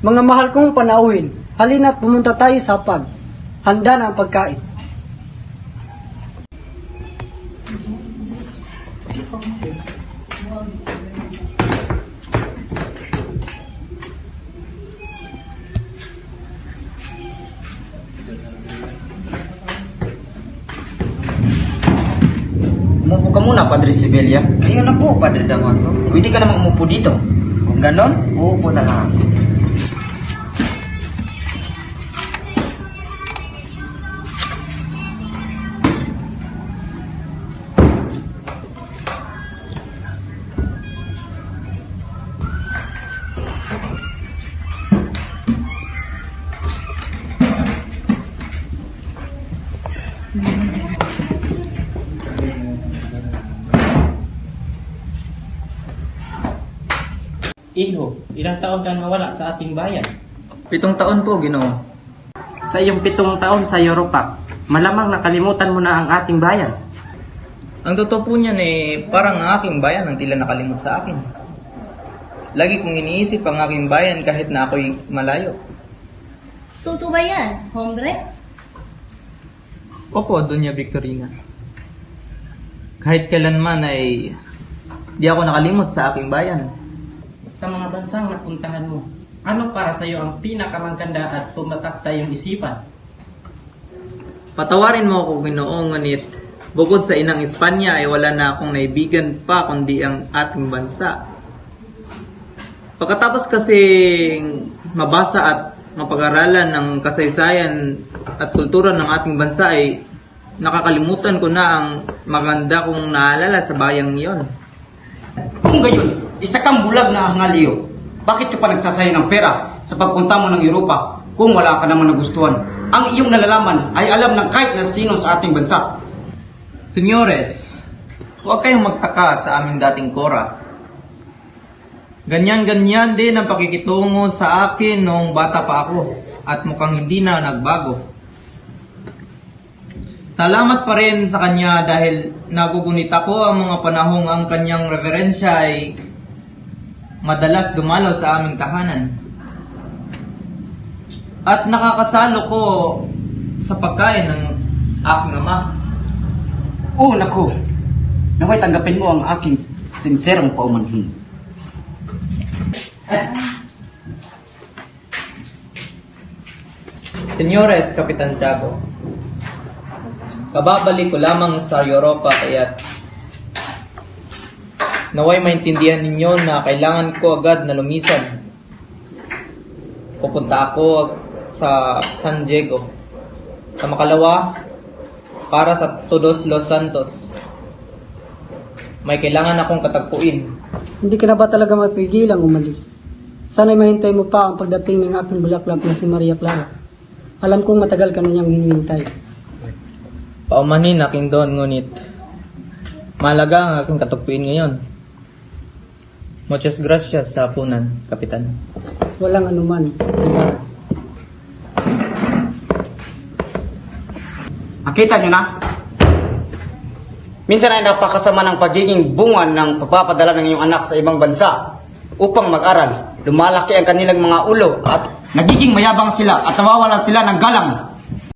Mga mahal kong panauhin, halina't pumunta tayo sa pag. Handa na ang pagkain. Umupo ka muna, Padre Sibelia. Kayo na po, Padre Damaso. Pwede ka namang umupo dito. Kung ganon, uupo na lang ako. Iho, ilang taon ka nawala sa ating bayan? 7 taon po, Ginoo. Sa iyong 7 taon sa Europa, malamang nakalimutan mo na ang ating bayan. Ang totoo po niyan parang ang aking bayan ang tila nakalimot sa akin. Lagi kong iniisip ang aking bayan kahit na ako'y malayo. Totoo ba yan, hombre? Opo, Doña Victorina. Kahit kailanman di ako nakalimot sa aking bayan. Sa mga bansang napuntahan mo, ano para sa iyo ang pinakamaganda at tumatak sa iyong isipan? Patawarin mo ako, Ginoo, ngunit bukod sa inang Espanya ay wala na akong naibigan pa kundi ang ating bansa. Pagkatapos kasi mabasa at mapag-aralan ng kasaysayan at kultura ng ating bansa ay nakakalimutan ko na ang maganda kong naalala sa bayang iyon. Kung gayon, isa kang bulag na hangaliyo. Bakit ka pa nagsasayang ng pera sa pagpunta mo ng Europa kung wala ka naman nagustuhan? Ang iyong nalalaman ay alam ng kahit na sino sa ating bansa. Senyores, huwag kayong magtaka sa aming dating kora. Ganyan-ganyan din ang pakikitungo sa akin noong bata pa ako at mukhang hindi na nagbago. Salamat pa rin sa kanya dahil nagugunit ako ang mga panahong ang kanyang reverensya ay madalas dumalaw sa aming tahanan. At nakakasalo ko sa pagkain ng aking ama. Oo, naku. Naway tanggapin mo ang aking sinserong paumanhin. Senyores, Kapitan Tiago, kababalik ko lamang sa Europa kaya't naway maintindihan ninyo na kailangan ko agad na lumisan. Pupunta ako sa San Diego. Sa makalawa, para sa Todos Los Santos. May kailangan akong katagpuin. Hindi ka na ba talaga mapigilang umalis? Sana'y mahintay mo pa ang pagdating ng aking bulaklak na si Maria Clara. Alam kong matagal ka na niyang hinihintay. Paumanin aking doon, ngunit mahalaga ang aking katagpuin ngayon. Muchas gracias sa hapunan, Kapitan. Walang anuman, diba? Makita nyo na? Minsan ay napakasama ng pagiging bunga ng pagpapadala ng iyong anak sa ibang bansa upang mag-aral. Lumalaki ang kanilang mga ulo at nagiging mayabang sila at nawawalan sila ng galang.